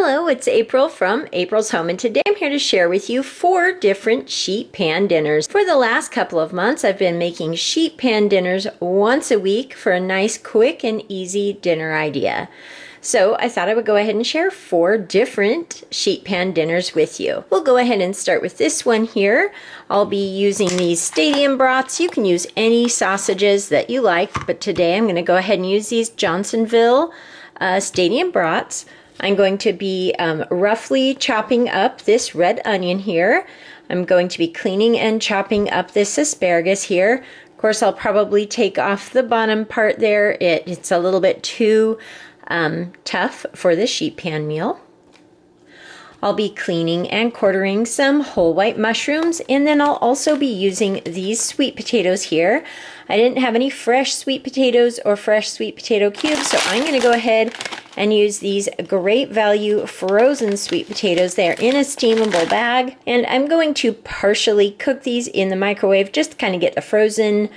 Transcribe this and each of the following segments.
Hello, it's April from April's Home, and today I'm here to share with you 4 different sheet pan dinners. For the last couple of months, I've been making sheet pan dinners once a week for a nice, quick, and easy dinner idea. So I thought I would go ahead and share 4 different sheet pan dinners with you. We'll go ahead and start with this one here. I'll be using these stadium brats. You can use any sausages that you like, but today I'm going to go ahead and use these Johnsonville stadium brats. I'm going to be roughly chopping up this red onion here. I'm going to be cleaning and chopping up this asparagus here. Of course, I'll probably take off the bottom part there. It's a little bit too tough for the sheet pan meal. I'll be cleaning and quartering some whole white mushrooms, and then I'll also be using these sweet potatoes here. I didn't have any fresh sweet potatoes or fresh sweet potato cubes, so I'm going to go ahead and use these Great Value frozen sweet potatoes. They're in a steamable bag, and I'm going to partially cook these in the microwave just to kind of get the frozen,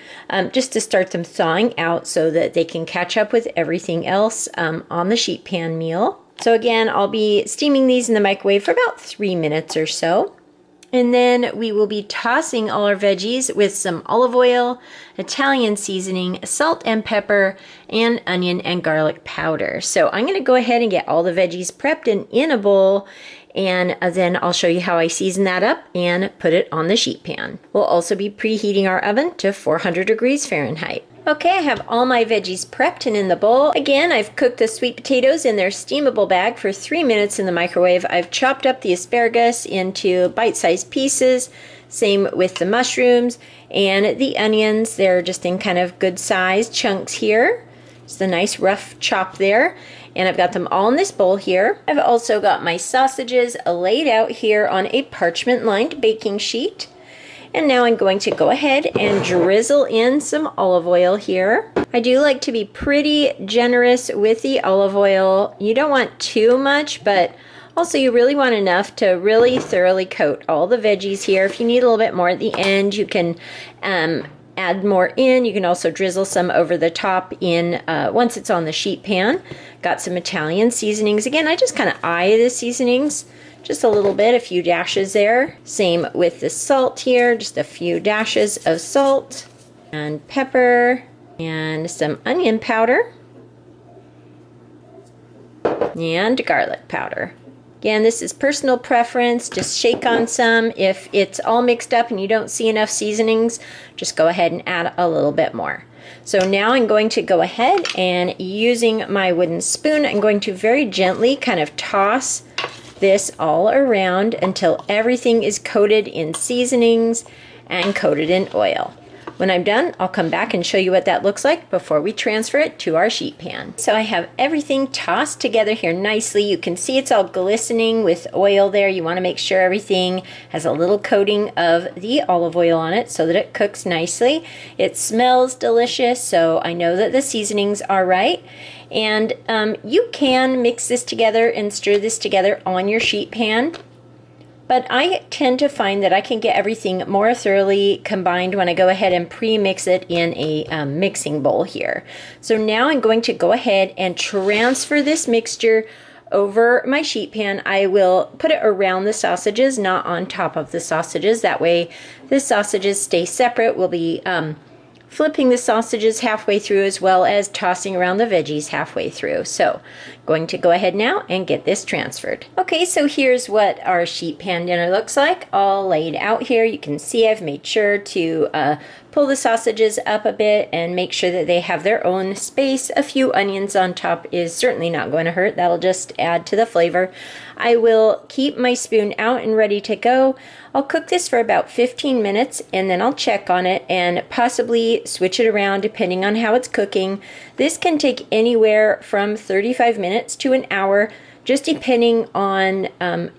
just to start them thawing out so that they can catch up with everything else on the sheet pan meal. So again, I'll be steaming these in the microwave for about 3 minutes or so. And then we will be tossing all our veggies with some olive oil, Italian seasoning, salt and pepper, and onion and garlic powder. So I'm going to go ahead and get all the veggies prepped and in a bowl, and then I'll show you how I season that up and put it on the sheet pan. We'll also be preheating our oven to 400 degrees Fahrenheit. Okay, I have all my veggies prepped and in the bowl. Again, I've cooked the sweet potatoes in their steamable bag for 3 minutes in the microwave. I've chopped up the asparagus into bite-sized pieces. Same with the mushrooms and the onions. They're just in kind of good-sized chunks here. It's a nice rough chop there. And I've got them all in this bowl here. I've also got my sausages laid out here on a parchment-lined baking sheet. And now I'm going to go ahead and drizzle in some olive oil here. I do like to be pretty generous with the olive oil. You don't want too much, but also you really want enough to really thoroughly coat all the veggies here. If you need a little bit more at the end, you can add more in. You can also drizzle some over the top in once it's on the sheet pan. Got some Italian seasonings. Again, I just kind of eye the seasonings. Just a little bit, a few dashes there. Same with the salt here, just a few dashes of salt and pepper and some onion powder and garlic powder. Again, this is personal preference. Just shake on some. If it's all mixed up and you don't see enough seasonings, just go ahead and add a little bit more. So now I'm going to go ahead and using my wooden spoon, I'm going to very gently kind of toss this all around until everything is coated in seasonings and coated in oil. When I'm done, I'll come back and show you what that looks like before we transfer it to our sheet pan. So I have everything tossed together here nicely. You can see it's all glistening with oil there. You want to make sure everything has a little coating of the olive oil on it so that it cooks nicely. It smells delicious, so I know that the seasonings are right. And you can mix this together and stir this together on your sheet pan. But I tend to find that I can get everything more thoroughly combined when I go ahead and pre-mix it in a mixing bowl here. So now I'm going to go ahead and transfer this mixture over my sheet pan. I will put it around the sausages, not on top of the sausages. That way the sausages stay separate. We'll be flipping the sausages halfway through as well as tossing around the veggies halfway through. So going to go ahead now and get this transferred. Okay, so here's what our sheet pan dinner looks like, all laid out here. You can see I've made sure to pull the sausages up a bit and make sure that they have their own space. A few onions on top is certainly not going to hurt. That'll just add to the flavor. I will keep my spoon out and ready to go. I'll cook this for about 15 minutes and then I'll check on it and possibly switch it around depending on how it's cooking. This can take anywhere from 35 minutes to an hour, just depending on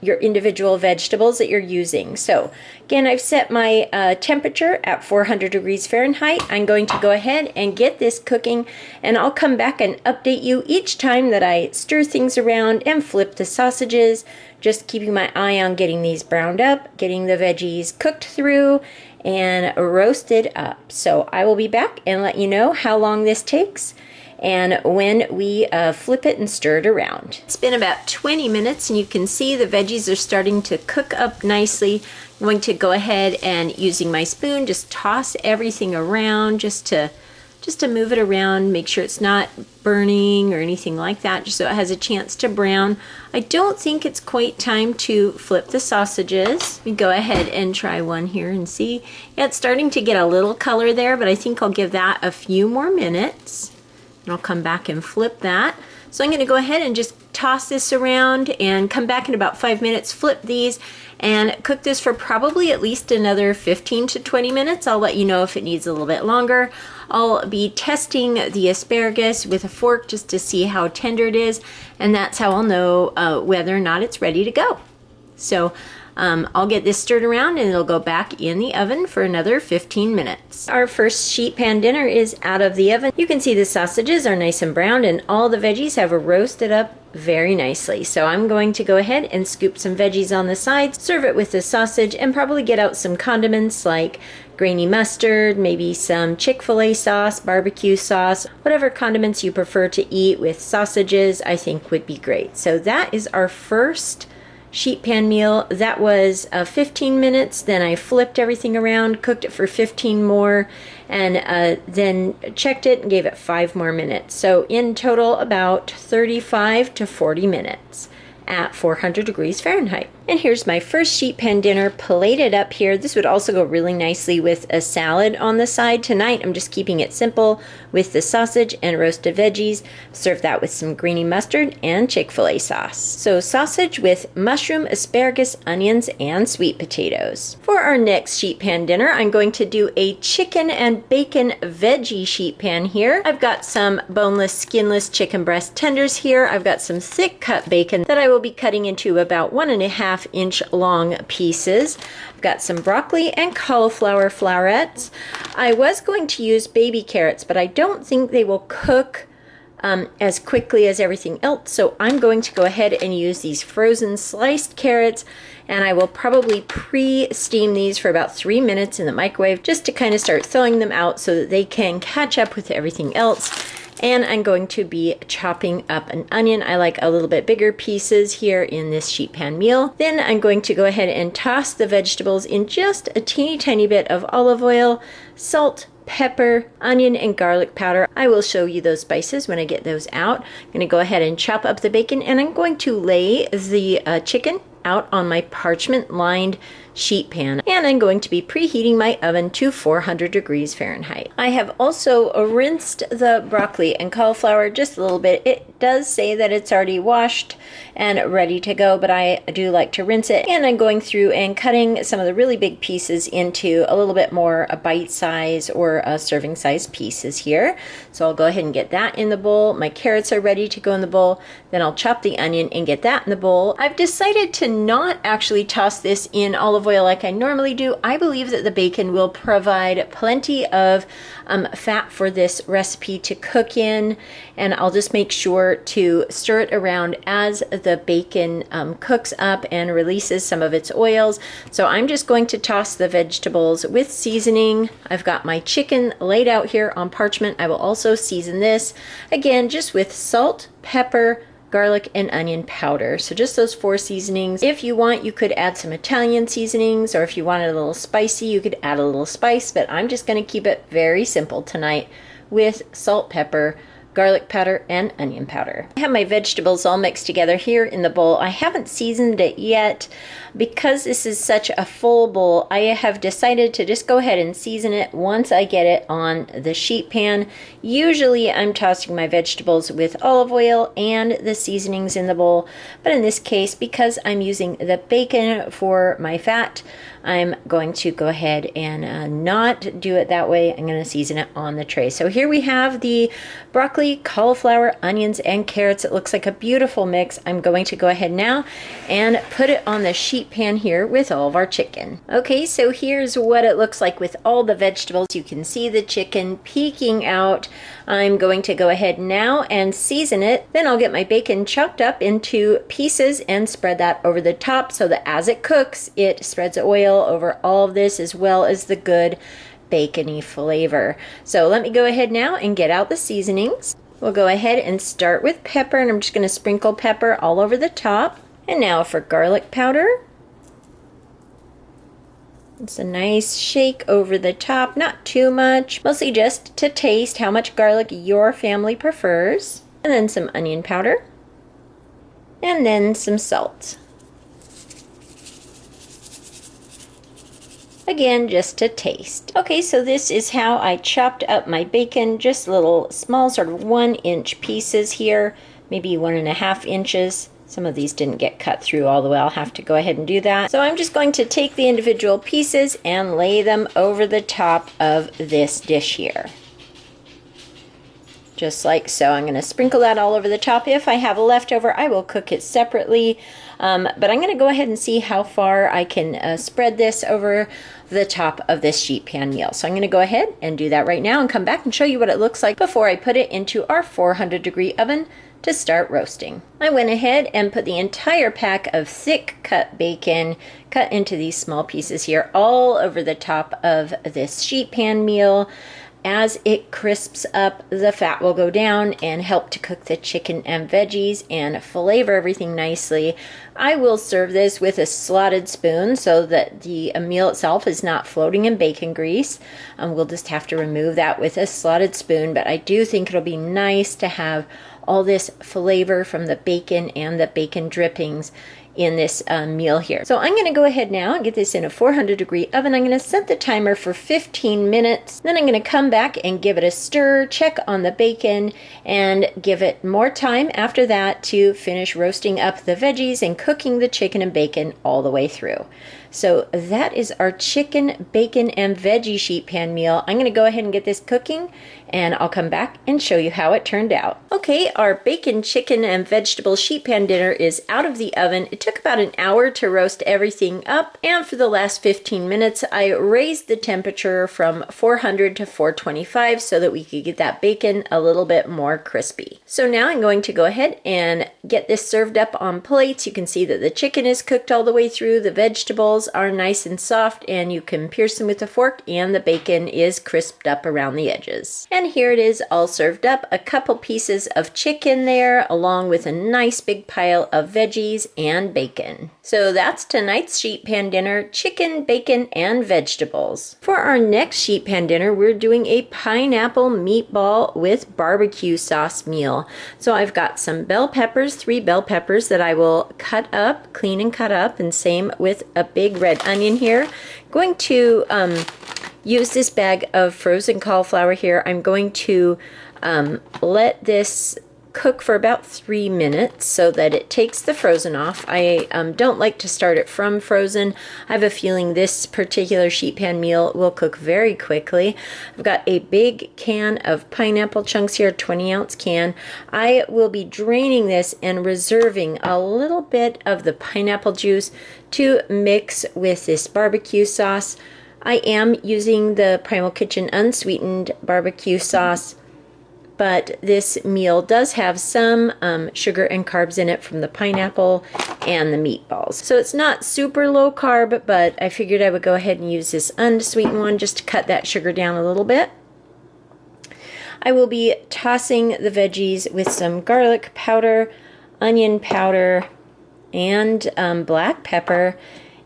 your individual vegetables that you're using. So again, I've set my temperature at 400 degrees Fahrenheit. I'm going to go ahead and get this cooking, and I'll come back and update you each time that I stir things around and flip the sausages, just keeping my eye on getting these browned up, getting the veggies cooked through and roasted up. So I will be back and let you know how long this takes. and when we flip it and stir it around. It's been about 20 minutes and you can see the veggies are starting to cook up nicely. I'm going to go ahead and, using my spoon, just toss everything around just to move it around, make sure it's not burning or anything like that, just so it has a chance to brown. I don't think it's quite time to flip the sausages. We go ahead and try one here and see. Yeah, it's starting to get a little color there, but I think I'll give that a few more minutes. And I'll come back and flip that. So I'm going to go ahead and just toss this around and come back in about 5 minutes, flip these, and cook this for probably at least another 15 to 20 minutes. I'll let you know if it needs a little bit longer. I'll be testing the asparagus with a fork just to see how tender it is, and that's how I'll know whether or not it's ready to go. So I'll get this stirred around and it'll go back in the oven for another 15 minutes. Our first sheet pan dinner is out of the oven. You can see the sausages are nice and browned and all the veggies have roasted up very nicely. So I'm going to go ahead and scoop some veggies on the side, serve it with the sausage, and probably get out some condiments like grainy mustard, maybe some Chick-fil-A sauce, barbecue sauce, whatever condiments you prefer to eat with sausages, I think would be great. So that is our first sheet pan meal. That was 15 minutes. Then I flipped everything around, cooked it for 15 more, and then checked it and gave it 5 more minutes. So in total, about 35 to 40 minutes at 400 degrees Fahrenheit. And here's my first sheet pan dinner plated up here. This would also go really nicely with a salad on the side. Tonight I'm just keeping it simple with the sausage and roasted veggies. Serve that with some greeny mustard and Chick-fil-A sauce. So sausage with mushroom, asparagus, onions, and sweet potatoes. For our next sheet pan dinner, I'm going to do a chicken and bacon veggie sheet pan here. I've got some boneless, skinless chicken breast tenders here. I've got some thick cut bacon that I will be cutting into about 1.5 inch long pieces. I've got some broccoli and cauliflower florets. I was going to use baby carrots, but I don't think they will cook as quickly as everything else, so I'm going to go ahead and use these frozen sliced carrots, and I will probably pre-steam these for about 3 minutes in the microwave just to kind of start thawing them out so that they can catch up with everything else. And I'm going to be chopping up an onion. I like a little bit bigger pieces here in this sheet pan meal. Then I'm going to go ahead and toss the vegetables in just a teeny tiny bit of olive oil, salt, pepper, onion, and garlic powder. I will show you those spices when I get those out. I'm going to go ahead and chop up the bacon, and I'm going to lay the chicken out on my parchment lined sheet pan, and I'm going to be preheating my oven to 400 degrees Fahrenheit. I have also rinsed the broccoli and cauliflower just a little bit. It does say that it's already washed and ready to go, but I do like to rinse it, and I'm going through and cutting some of the really big pieces into a little bit more bite size or serving size pieces here. So I'll go ahead and get that in the bowl. My carrots are ready to go in the bowl. Then I'll chop the onion and get that in the bowl. I've decided to not actually toss this in olive oil like I normally do. I believe that the bacon will provide plenty of fat for this recipe to cook in, and I'll just make sure to stir it around as the bacon cooks up and releases some of its oils. So I'm just going to toss the vegetables with seasoning. I've got my chicken laid out here on parchment. I will also season this again just with salt, pepper, garlic, and onion powder. So just those 4 seasonings. If you want, you could add some Italian seasonings, or if you wanted a little spicy, you could add a little spice, but I'm just going to keep it very simple tonight with salt, pepper, garlic powder, and onion powder. I have my vegetables all mixed together here in the bowl. I haven't seasoned it yet. Because this is such a full bowl, I have decided to just go ahead and season it once I get it on the sheet pan. Usually I'm tossing my vegetables with olive oil and the seasonings in the bowl, but in this case, because I'm using the bacon for my fat, I'm going to go ahead and not do it that way. I'm going to season it on the tray. So here we have the broccoli, cauliflower, onions, and carrots. It looks like a beautiful mix. I'm going to go ahead now and put it on the sheet pan here with all of our chicken. Okay, so here's what it looks like with all the vegetables. You can see the chicken peeking out. I'm going to go ahead now and season it. Then I'll get my bacon chopped up into pieces and spread that over the top so that as it cooks, it spreads oil over all of this as well as the good bacony flavor. So let me go ahead now and get out the seasonings. We'll go ahead and start with pepper, and I'm just going to sprinkle pepper all over the top. And now for garlic powder. It's a nice shake over the top, not too much, mostly just to taste how much garlic your family prefers. And then some onion powder. And then some salt. Again, just to taste. Okay, so this is how I chopped up my bacon, just little small sort of 1-inch pieces here, maybe 1.5 inches. Some of these didn't get cut through all the way. I'll have to go ahead and do that. So I'm just going to take the individual pieces and lay them over the top of this dish here. Just like so. I'm going to sprinkle that all over the top. If I have a leftover, I will cook it separately. But I'm going to go ahead and see how far I can spread this over the top of this sheet pan meal. So I'm going to go ahead and do that right now and come back and show you what it looks like before I put it into our 400-degree oven to start roasting. I went ahead and put the entire pack of thick cut bacon cut into these small pieces here all over the top of this sheet pan meal. As it crisps up, the fat will go down and help to cook the chicken and veggies and flavor everything nicely. I will serve this with a slotted spoon so that the meal itself is not floating in bacon grease. We'll just have to remove that with a slotted spoon, but I do think it'll be nice to have all this flavor from the bacon and the bacon drippings in this meal here. So I'm going to go ahead now and get this in a 400-degree oven. I'm going to set the timer for 15 minutes. Then I'm going to come back and give it a stir, check on the bacon, and give it more time after that to finish roasting up the veggies and cooking the chicken and bacon all the way through. So that is our chicken, bacon, and veggie sheet pan meal. I'm going to go ahead and get this cooking, and I'll come back and show you how it turned out. Okay, our bacon, chicken, and vegetable sheet pan dinner is out of the oven. It took about an hour to roast everything up, and for the last 15 minutes, I raised the temperature from 400 to 425 so that we could get that bacon a little bit more crispy. So now I'm going to go ahead and get this served up on plates. You can see that the chicken is cooked all the way through, the vegetables are nice and soft, and you can pierce them with a fork, and the bacon is crisped up around the edges. And here it is all served up, a couple pieces of chicken there, along with a nice big pile of veggies and bacon. So that's tonight's sheet pan dinner, chicken, bacon, and vegetables. For our next sheet pan dinner, we're doing a pineapple meatball with barbecue sauce meal. So I've got some bell peppers, 3 bell peppers that I will cut up, clean and cut up, and same with a big red onion here. Going to use this bag of frozen cauliflower here. I'm going to let this cook for about 3 minutes so that it takes the frozen off. I don't like to start it from frozen. I have a feeling this particular sheet pan meal will cook very quickly. I've got a big can of pineapple chunks here, 20-ounce can. I will be draining this and reserving a little bit of the pineapple juice to mix with this barbecue sauce. I am using the Primal Kitchen unsweetened barbecue sauce, but this meal does have some sugar and carbs in it from the pineapple and the meatballs. So it's not super low carb, but I figured I would go ahead and use this unsweetened one just to cut that sugar down a little bit. I will be tossing the veggies with some garlic powder, onion powder, and black pepper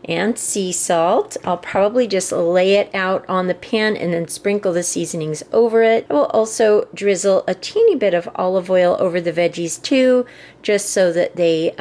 and sea salt. I'll probably just lay it out on the pan and then sprinkle the seasonings over it. I will also drizzle a teeny bit of olive oil over the veggies too, just so that they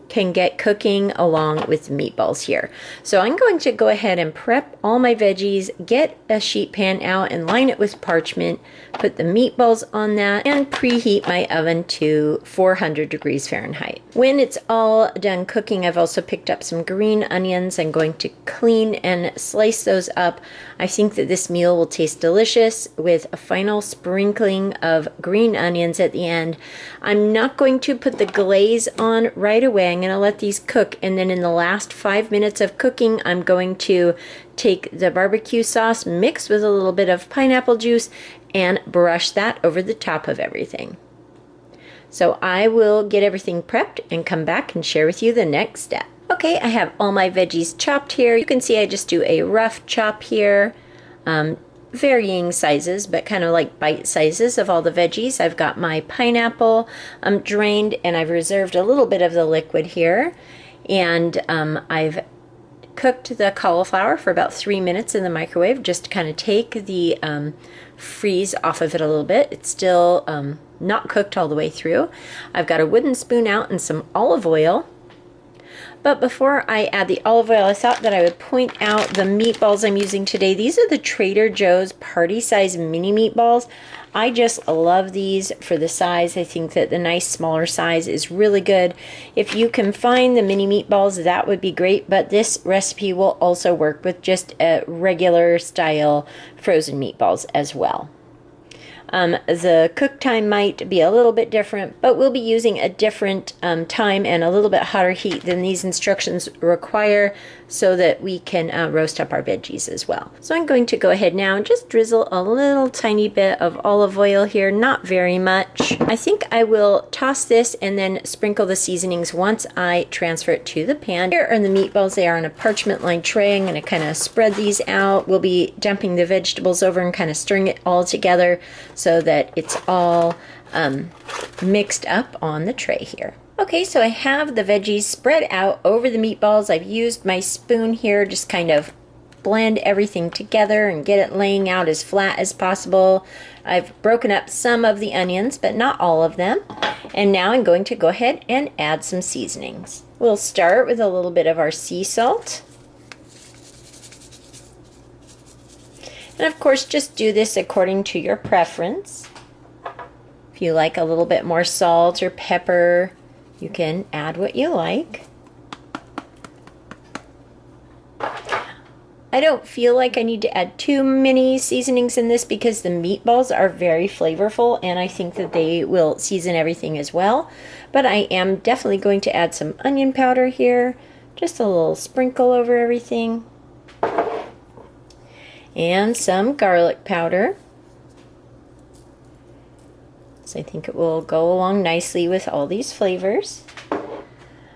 can get cooking along with the meatballs here. So I'm going to go ahead and prep all my veggies, get a sheet pan out and line it with parchment, put the meatballs on that, and preheat my oven to 400 degrees Fahrenheit. When it's all done cooking, I've also picked up some green onions. I'm going to clean and slice those up. I think that this meal will taste delicious with a final sprinkling of green onions at the end. I'm not going to put the glaze on right away. I'm going to let these cook, and then in the last 5 minutes of cooking, I'm going to take the barbecue sauce, mix with a little bit of pineapple juice, and brush that over the top of everything. So I will get everything prepped and come back and share with you the next step. Okay, I have all my veggies chopped here. You can see I just do a rough chop here. varying sizes, but kind of like bite sizes of all the veggies. I've got my pineapple drained, and I've reserved a little bit of the liquid here. And I've cooked the cauliflower for about 3 minutes in the microwave, just to kind of take the freeze off of it a little bit. It's still not cooked all the way through. I've got a wooden spoon out and some olive oil. But before I add the olive oil, I thought that I would point out the meatballs I'm using today. These are the Trader Joe's party size mini meatballs. I just love these for the size. I think that the nice smaller size is really good. If you can find the mini meatballs, that would be great, but this recipe will also work with just regular style frozen meatballs as well. The cook time might be a little bit different, but we'll be using a different time and a little bit hotter heat than these instructions require, so that we can roast up our veggies as well. So I'm going to go ahead now and just drizzle a little tiny bit of olive oil here, not very much. I think I will toss this and then sprinkle the seasonings once I transfer it to the pan. Here are the meatballs. They are on a parchment lined tray. I'm going to kind of spread these out. We'll be dumping the vegetables over and kind of stirring it all together so that it's all mixed up on the tray here. Okay, so I have the veggies spread out over the meatballs. I've used my spoon here, just kind of blend everything together and get it laying out as flat as possible. I've broken up some of the onions, but not all of them. And now I'm going to go ahead and add some seasonings. We'll start with a little bit of our sea salt. And of course, just do this according to your preference. If you like a little bit more salt or pepper, you can add what you like. I don't feel like I need to add too many seasonings in this because the meatballs are very flavorful, and I think that they will season everything as well. But I am definitely going to add some onion powder here, just a little sprinkle over everything, and some garlic powder. So I think it will go along nicely with all these flavors.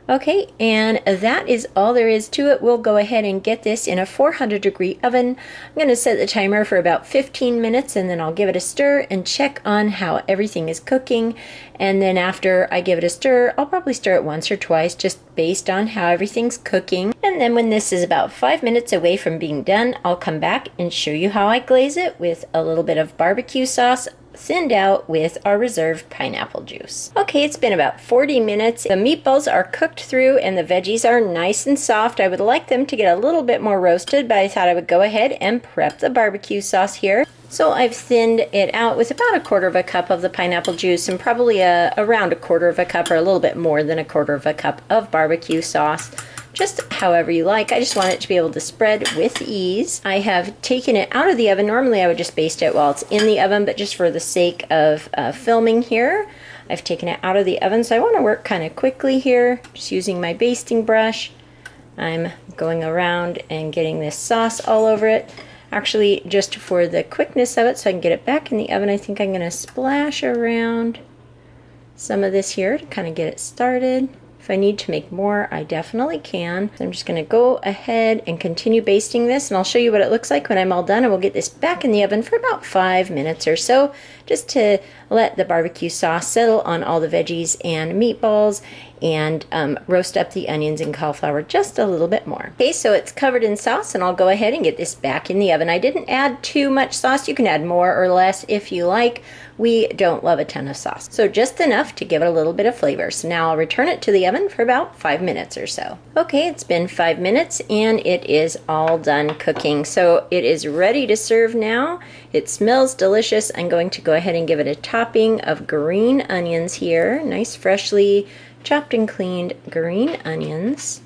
Okay, and that is all there is to it. We'll go ahead and get this in a 400-degree oven. I'm going to set the timer for about 15 minutes, and then I'll give it a stir and check on how everything is cooking. And then after I give it a stir, I'll probably stir it once or twice, just based on how everything's cooking. And then when this is about 5 minutes away from being done, I'll come back and show you how I glaze it with a little bit of barbecue sauce, thinned out with our reserved pineapple juice. Okay, it's been about 40 minutes. The meatballs are cooked through and the veggies are nice and soft. I would like them to get a little bit more roasted, but I thought I would go ahead and prep the barbecue sauce here. So I've thinned it out with about 1/4 cup of the pineapple juice and probably around 1/4 cup or a little bit more than 1/4 cup of barbecue sauce. Just however you like. I just want it to be able to spread with ease. I have taken it out of the oven. Normally I would just baste it while it's in the oven, but just for the sake of filming here, I've taken it out of the oven. So I want to work kind of quickly here, just using my basting brush. I'm going around and getting this sauce all over it. Actually, just for the quickness of it, so I can get it back in the oven, I think I'm going to splash around some of this here to kind of get it started. If I need to make more, I definitely can. So I'm just going to go ahead and continue basting this, and I'll show you what it looks like when I'm all done, and we'll get this back in the oven for about 5 minutes or so, just to let the barbecue sauce settle on all the veggies and meatballs, and roast up the onions and cauliflower just a little bit more. Okay, so it's covered in sauce, and I'll go ahead and get this back in the oven. I didn't add too much sauce. You can add more or less if you like. We don't love a ton of sauce, so just enough to give it a little bit of flavor. So now I'll return it to the oven for about 5 minutes or so. Okay, it's been 5 minutes and it is all done cooking. So it is ready to serve now. It smells delicious. I'm going to go ahead and give it a topping of green onions here. Nice, freshly chopped and cleaned green onions.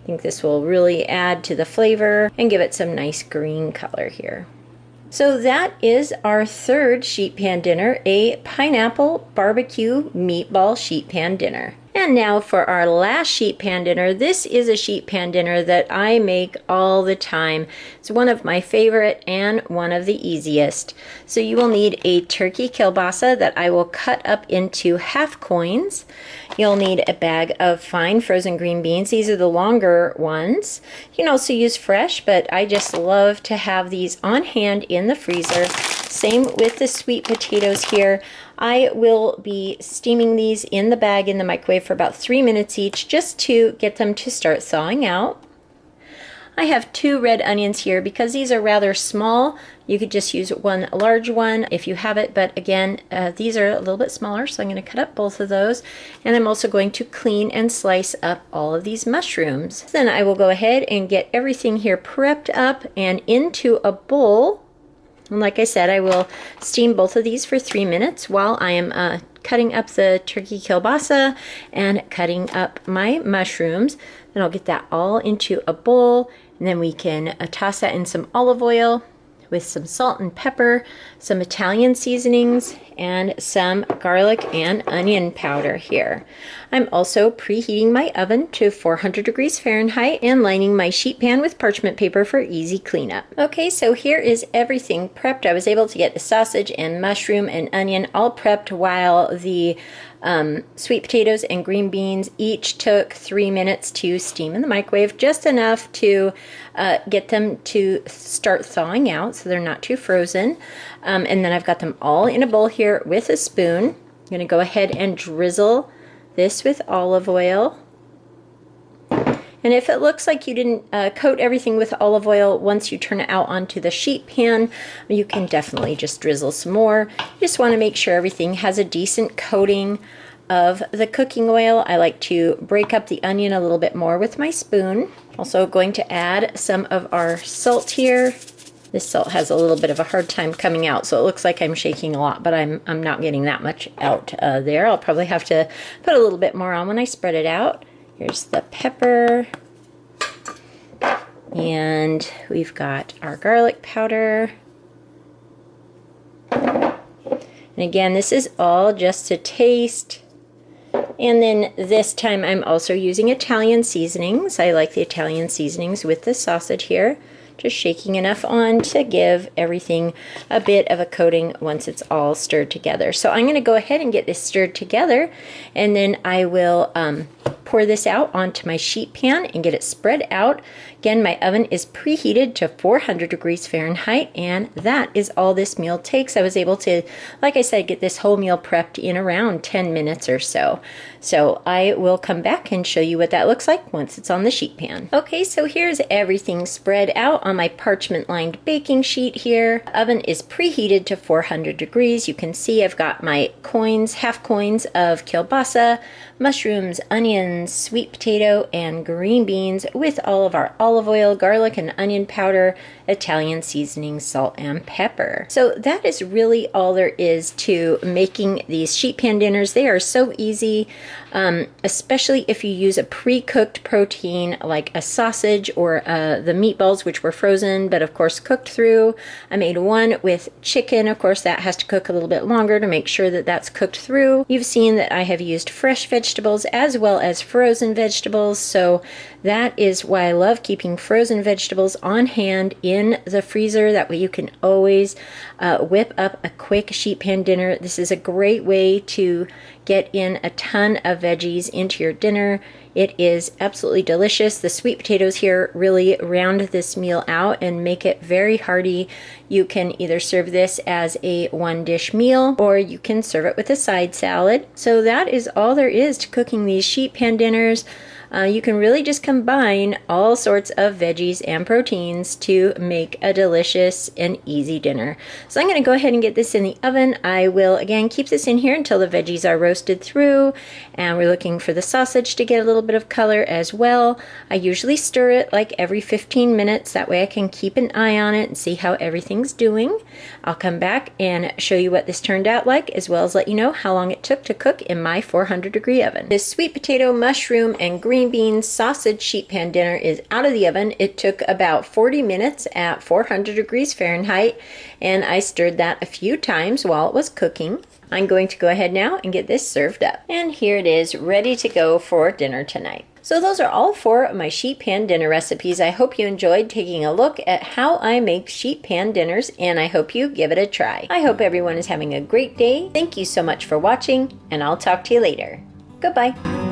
I think this will really add to the flavor and give it some nice green color here. So that is our third sheet pan dinner, a pineapple barbecue meatball sheet pan dinner. And And now for our last sheet pan dinner. This is a sheet pan dinner that I make all the time. It's one of my favorite and one of the easiest. So you will need a turkey kielbasa that I will cut up into half coins. You'll need a bag of fine frozen green beans. These are the longer ones. You can also use fresh, but I just love to have these on hand in the freezer. Same with the sweet potatoes here. I will be steaming these in the bag in the microwave for about 3 minutes each, just to get them to start thawing out. I have 2 red onions here because these are rather small. You could just use one large one if you have it, but again, these are a little bit smaller, so I'm going to cut up both of those. And I'm also going to clean and slice up all of these mushrooms. Then I will go ahead and get everything here prepped up and into a bowl. And like I said, I will steam both of these for 3 minutes while I am cutting up the turkey kielbasa and cutting up my mushrooms. Then I'll get that all into a bowl, and then we can toss that in some olive oil with some salt and pepper, some Italian seasonings, and some garlic and onion powder here. I'm also preheating my oven to 400 degrees Fahrenheit and lining my sheet pan with parchment paper for easy cleanup. Okay, so here is everything prepped. I was able to get the sausage and mushroom and onion all prepped while the sweet potatoes and green beans each took 3 minutes to steam in the microwave, just enough to get them to start thawing out so they're not too frozen. And then I've got them all in a bowl here with a spoon. I'm going to go ahead and drizzle this with olive oil. And if it looks like you didn't coat everything with olive oil once you turn it out onto the sheet pan, you can definitely just drizzle some more. You just want to make sure everything has a decent coating of the cooking oil. I like to break up the onion a little bit more with my spoon. Also going to add some of our salt here. This salt has a little bit of a hard time coming out, so it looks like I'm shaking a lot, but I'm not getting that much out there. I'll probably have to put a little bit more on when I spread it out. Here's the pepper, and we've got our garlic powder. And again, this is all just to taste. And then this time I'm also using Italian seasonings. I like the Italian seasonings with the sausage here. Just shaking enough on to give everything a bit of a coating once it's all stirred together. So I'm going to go ahead and get this stirred together, and then I will pour this out onto my sheet pan and get it spread out. Again, my oven is preheated to 400 degrees Fahrenheit, and that is all this meal takes. I was able to, like I said, get this whole meal prepped in around 10 minutes or so. So I will come back and show you what that looks like once it's on the sheet pan. Okay, so here's everything spread out on my parchment lined baking sheet here. Oven is preheated to 400 degrees. You can see I've got my coins, half coins of kielbasa, mushrooms, onions, sweet potato, and green beans with all of our olive oil, garlic and onion powder, Italian seasoning, salt, and pepper. So that is really all there is to making these sheet pan dinners. They are so easy, especially if you use a pre-cooked protein like a sausage or the meatballs, which were frozen but of course cooked through. I made one with chicken. Of course, that has to cook a little bit longer to make sure that that's cooked through. You've seen that I have used fresh vegetables as well as frozen vegetables, so that is why I love keeping frozen vegetables on hand in the freezer. That way you can always whip up a quick sheet pan dinner. This is a great way to get in a ton of veggies into your dinner. It is absolutely delicious. The sweet potatoes here really round this meal out and make it very hearty. You can either serve this as a one-dish meal, or you can serve it with a side salad. So that is all there is to cooking these sheet pan dinners. You can really just combine all sorts of veggies and proteins to make a delicious and easy dinner. So I'm going to go ahead and get this in the oven. I will again keep this in here until the veggies are roasted through, and we're looking for the sausage to get a little bit of color as well. I usually stir it like every 15 minutes. That way I can keep an eye on it and see how everything's doing. I'll come back and show you what this turned out like, as well as let you know how long it took to cook in my 400-degree oven. This sweet potato, mushroom, and green string bean sausage sheet pan dinner is out of the oven. It took about 40 minutes at 400 degrees Fahrenheit, and I stirred that a few times while it was cooking. I'm going to go ahead now and get this served up. And here it is, ready to go for dinner tonight. So those are all 4 of my sheet pan dinner recipes. I hope you enjoyed taking a look at how I make sheet pan dinners, and I hope you give it a try. I hope everyone is having a great day. Thank you so much for watching, and I'll talk to you later. Goodbye.